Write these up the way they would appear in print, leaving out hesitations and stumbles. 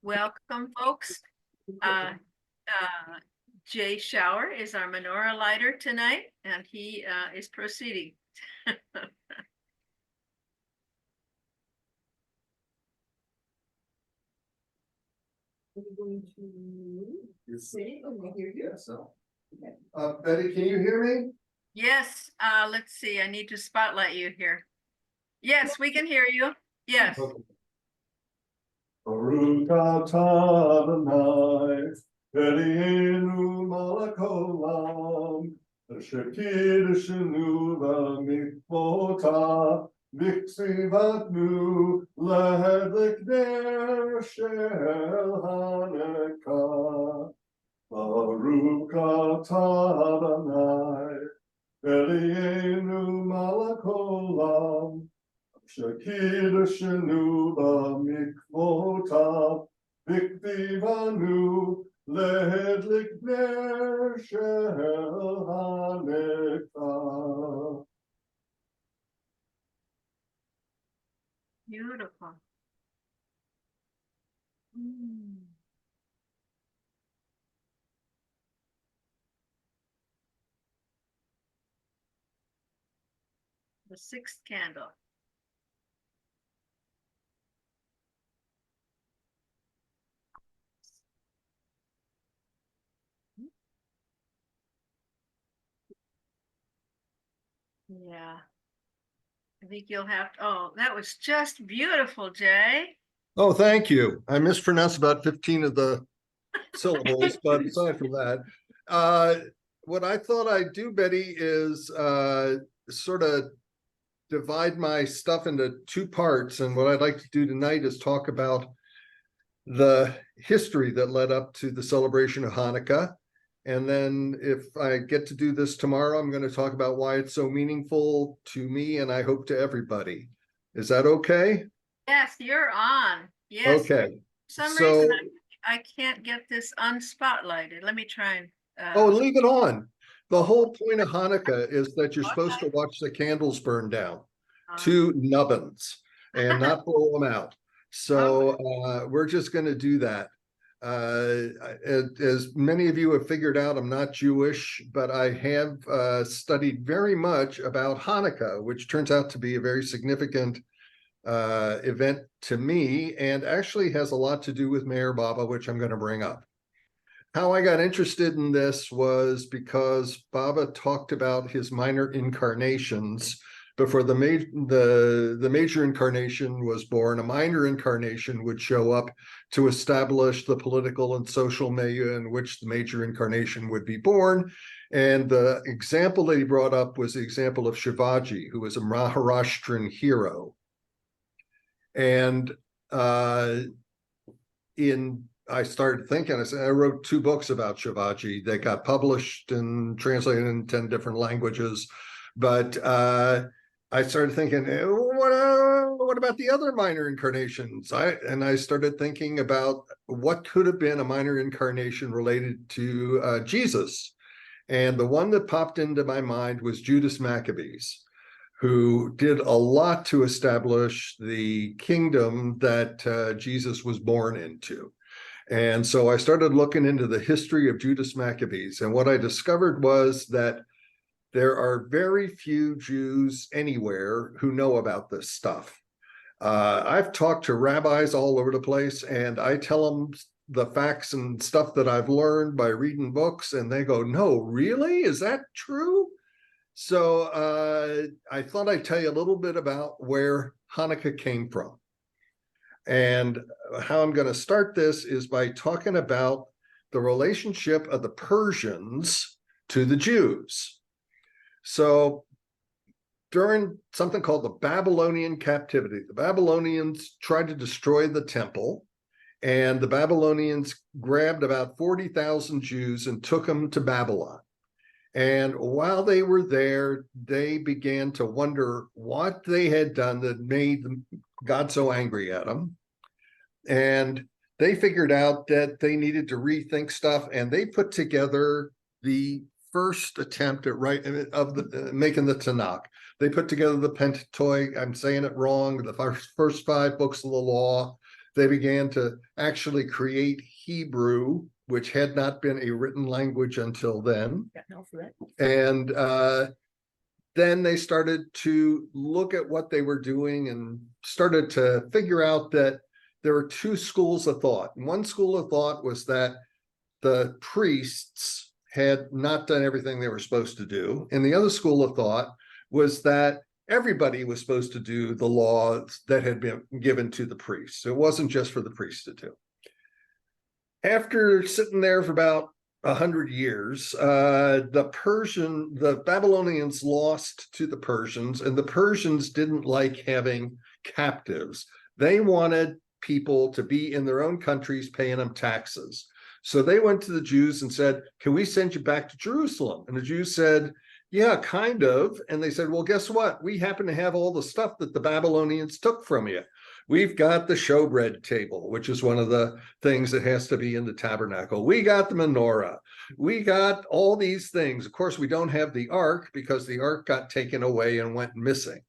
Welcome, folks. Jay Shower is our menorah lighter tonight, and he is proceeding. You see? I hear you. So. Betty, can you hear me? Yes, let's see. I need to spotlight you here. Yes, we can hear you. Yes. Okay. Baruch atah Adonai, Eloheinu melech haolam, asher kiddushanu b'mikvotav, v'ksivatnu lehedlik ner shel Chanukah. Baruch atah Adonai, Eloheinu melech haolam, Shakiddushanu b'mikvotav, v'ktivanu lehedlik ner shel Chanukah. Beautiful. The sixth candle. Yeah. I think you'll have to, oh, that was just beautiful, Jay. Oh, thank you. I mispronounced about 15 of the syllables, but aside from that, what I thought I'd do, Betty, is sort of divide my stuff into two parts. And what I'd like to do tonight is talk about the history that led up to the celebration of Hanukkah. And then if I get to do this tomorrow, I'm going to talk about why it's so meaningful to me and I hope to everybody. Is that okay? Yes, you're on. Yes. Okay. For some reason, I can't get this unspotlighted. Let me try and. Oh, leave it on. The whole point of Hanukkah is that you're supposed to watch the candles burn down to nubbins and not blow them out. So we're just going to do that. As many of you have figured out, I'm not Jewish, but I have studied very much about Hanukkah, which turns out to be a very significant event to me and actually has a lot to do with Meir Baba, which I'm going to bring up. How I got interested in this was because Baba talked about his minor incarnations. Before the major incarnation was born, a minor incarnation would show up to establish the political and social milieu in which the major incarnation would be born. And the example that he brought up was the example of Shivaji, who was a Maharashtrian hero. And I started thinking, I wrote 2 books about Shivaji. They got published and translated in 10 different languages. But I started thinking, what about the other minor incarnations? I started thinking about what could have been a minor incarnation related to Jesus. And the one that popped into my mind was Judas Maccabees, who did a lot to establish the kingdom that Jesus was born into. And so I started looking into the history of Judas Maccabees. And what I discovered was that there are very few Jews anywhere who know about this stuff. I've talked to rabbis all over the place, and I tell them the facts and stuff that I've learned by reading books, and they go, "No, really? Is that true?" So I thought I'd tell you a little bit about where Hanukkah came from. And how I'm going to start this is by talking about the relationship of the Persians to the Jews. So during something called the Babylonian captivity, the Babylonians tried to destroy the temple, and the Babylonians grabbed about 40,000 Jews and took them to Babylon. And while they were there, they began to wonder what they had done that made God so angry at them. And they figured out that they needed to rethink stuff, and they put together the first attempt at making the Tanakh. They put together the Pentateuch. I'm saying it wrong. The first 5 books of the law. they began to actually create Hebrew, which had not been a written language until then. And then they started to look at what they were doing and started to figure out that there were two schools of thought. And one school of thought was that the priests had not done everything they were supposed to do. And the other school of thought was that everybody was supposed to do the laws that had been given to the priests. It wasn't just for the priests to do. After sitting there for about 100 years, the Babylonians lost to the Persians, and the Persians didn't like having captives. They wanted people to be in their own countries paying them taxes. So they went to the Jews and said, can we send you back to Jerusalem? And the Jews said, yeah, kind of. And they said, well, guess what? We happen to have all the stuff that the Babylonians took from you. We've got the showbread table, which is one of the things that has to be in the tabernacle. We got the menorah. We got all these things. Of course, we don't have the ark because the ark got taken away and went missing.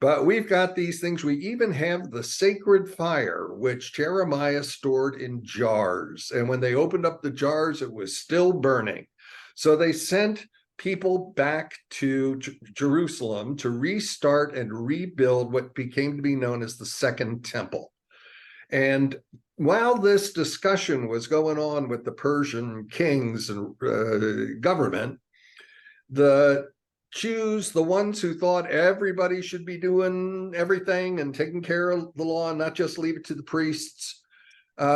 But we've got these things. We even have the sacred fire, which Jeremiah stored in jars. And when they opened up the jars, it was still burning. So they sent people back to Jerusalem to restart and rebuild what became to be known as the Second Temple. And while this discussion was going on with the Persian kings and government, the Jews, the ones who thought everybody should be doing everything and taking care of the law and not just leave it to the priests,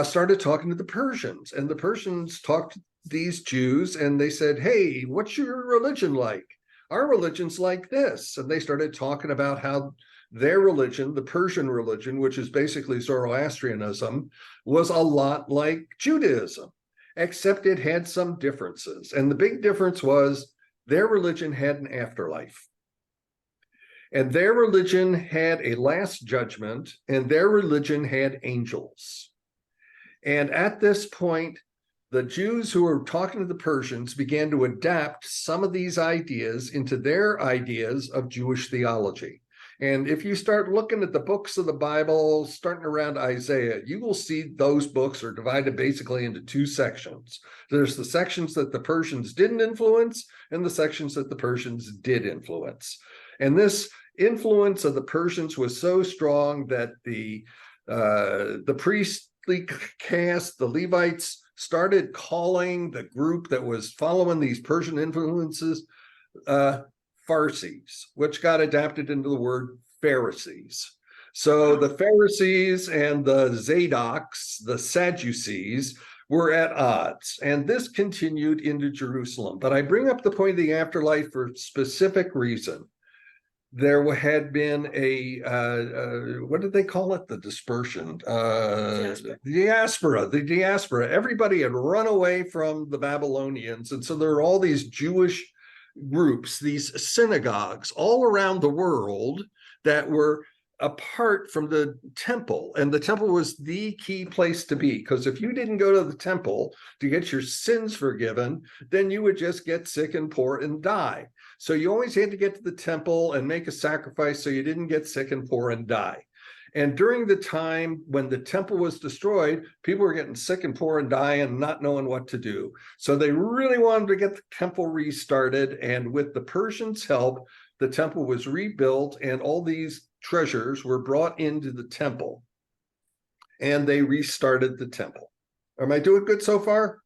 started talking to the Persians. And the Persians talked to these Jews and they said, hey, what's your religion like? Our religion's like this. And they started talking about how their religion, the Persian religion, which is basically Zoroastrianism, was a lot like Judaism, except it had some differences. And the big difference was their religion had an afterlife. And their religion had a last judgment, and their religion had angels. And at this point, the Jews who were talking to the Persians began to adapt some of these ideas into their ideas of Jewish theology. And if you start looking at the books of the Bible, starting around Isaiah, you will see those books are divided basically into two sections. There's the sections that the Persians didn't influence and the sections that the Persians did influence. And this influence of the Persians was so strong that the priestly caste, the Levites, started calling the group that was following these Persian influences Pharisees, which got adapted into the word Pharisees. So the Pharisees and the Zadoks, the Sadducees, were at odds, and this continued into Jerusalem. But I bring up the point of the afterlife for a specific reason. There had been a what did they call it? The dispersion, diaspora. The diaspora. Everybody had run away from the Babylonians, and so there are all these Jewish groups, these synagogues all around the world that were apart from the temple. And the temple was the key place to be, because if you didn't go to the temple to get your sins forgiven, then you would just get sick and poor and die. So you always had to get to the temple and make a sacrifice so you didn't get sick and poor and die. And during the time when the temple was destroyed, people were getting sick and poor and dying and not knowing what to do. So they really wanted to get the temple restarted. And with the Persians' help, the temple was rebuilt and all these treasures were brought into the temple. And they restarted the temple. Am I doing good so far?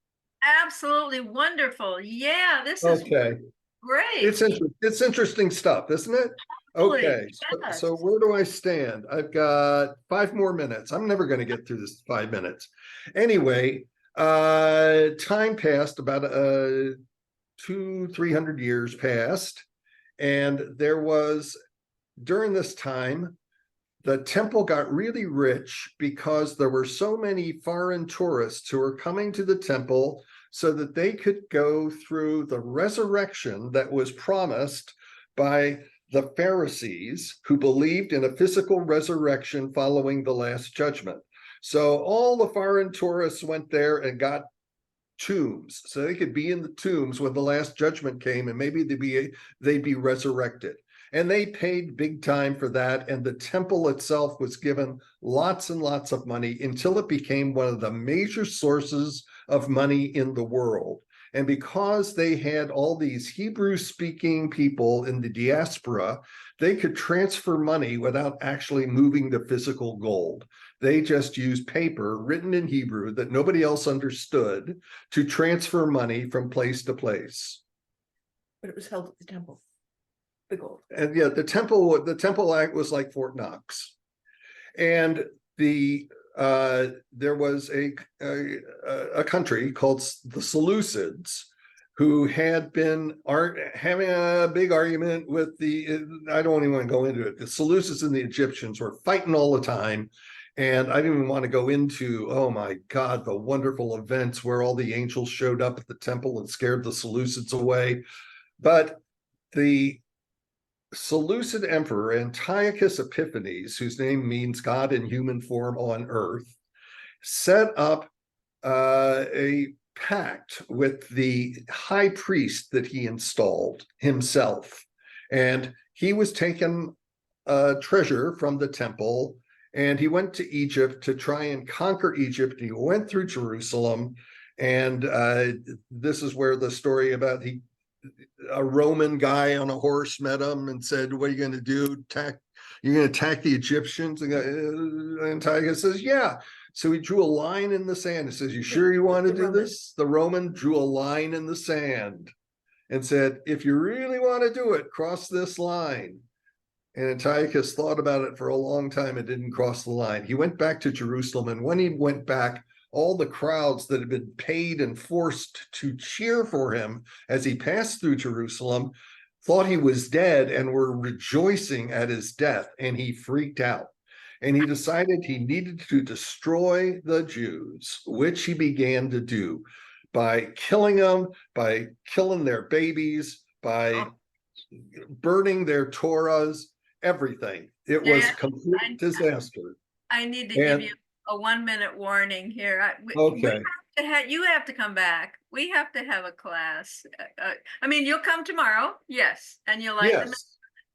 Absolutely wonderful. Yeah, this is okay. Great. It's interesting stuff, isn't it? Okay, yes. so where do I stand? I've got 5 more minutes. I'm never going to get through this 5 minutes. Anyway, time passed, about 200-300 years passed, and there was, during this time, the temple got really rich because there were so many foreign tourists who were coming to the temple so that they could go through the resurrection that was promised by the Pharisees, who believed in a physical resurrection following the Last Judgment. So all the foreign tourists went there and got tombs, so they could be in the tombs when the Last Judgment came, and maybe they'd be resurrected. And they paid big time for that. And the temple itself was given lots and lots of money until it became one of the major sources of money in the world. And because they had all these Hebrew-speaking people in the diaspora, they could transfer money without actually moving the physical gold. They just used paper written in Hebrew that nobody else understood to transfer money from place to place. But it was held at the temple. The gold. And yeah, the temple act was like Fort Knox. And there was a country called the Seleucids who had been having a big argument with I don't even want to go into it. The Seleucids and the Egyptians were fighting all the time. And I didn't even want to go into, oh my God, the wonderful events where all the angels showed up at the temple and scared the Seleucids away. But the Seleucid Emperor Antiochus Epiphanes, whose name means God in human form on earth, set up a pact with the high priest that he installed himself. And he was taken treasure from the temple, and he went to Egypt to try and conquer Egypt. He went through Jerusalem, and this is where the story about a Roman guy on a horse met him and said, "What are you going to do? You're going to attack the Egyptians?" And Antiochus says, "Yeah." So he drew a line in the sand and says, "You sure you want to do this?" The Roman drew a line in the sand and said, "If you really want to do it, cross this line." And Antiochus thought about it for a long time and didn't cross the line. He went back to Jerusalem, and when he went back, all the crowds that had been paid and forced to cheer for him as he passed through Jerusalem thought he was dead and were rejoicing at his death, and he freaked out. And he decided he needed to destroy the Jews, which he began to do by killing them, by killing their babies, by burning their Torahs, everything. It was a complete disaster. I need to give you a 1-minute warning here. Okay. You have to come back. We have to have a class. I mean, you'll come tomorrow, yes, and you'll like them,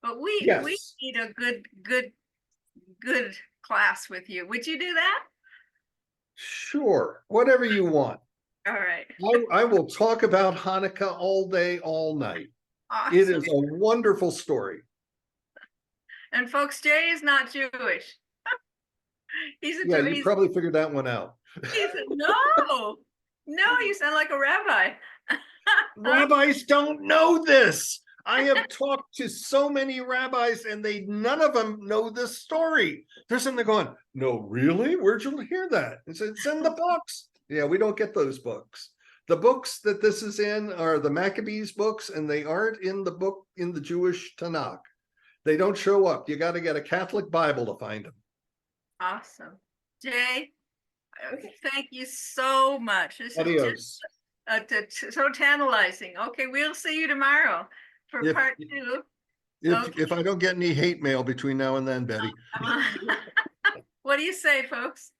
but we need a good class with you. Would you do that? Sure, whatever you want. All right. I will talk about Hanukkah all day, all night. Awesome. It is a wonderful story. And folks, Jay is not Jewish. You probably figured that one out. No, you sound like a rabbi. Rabbis don't know this. I have talked to so many rabbis, and none of them know this story. They're sitting there going, "No, really? Where'd you hear that?" It's in the books. Yeah, we don't get those books. The books that this is in are the Maccabees books, and they aren't in the Jewish Tanakh. They don't show up. You got to get a Catholic Bible to find them. Awesome. Jay, thank you so much. This Adios. is just so tantalizing. Okay, we'll see you tomorrow for part 2. If I don't get any hate mail between now and then, Betty. What do you say, folks?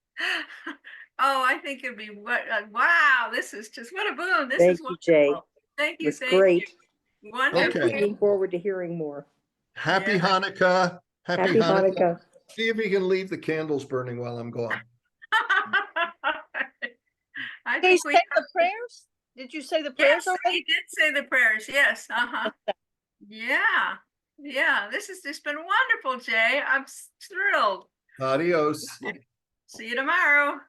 Oh, I think it'd be wow, this is just what a boon. This is wonderful. Jay. Thank you. It's great. You. Wonderful. Okay. Looking forward to hearing more. Happy Hanukkah. Happy Hanukkah. See if you can leave the candles burning while I'm gone. Did you say the prayers? Did you say the prayers? Yes, I did say the prayers. Yes. Yeah. This has just been wonderful, Jay. I'm thrilled. Adios. See you tomorrow.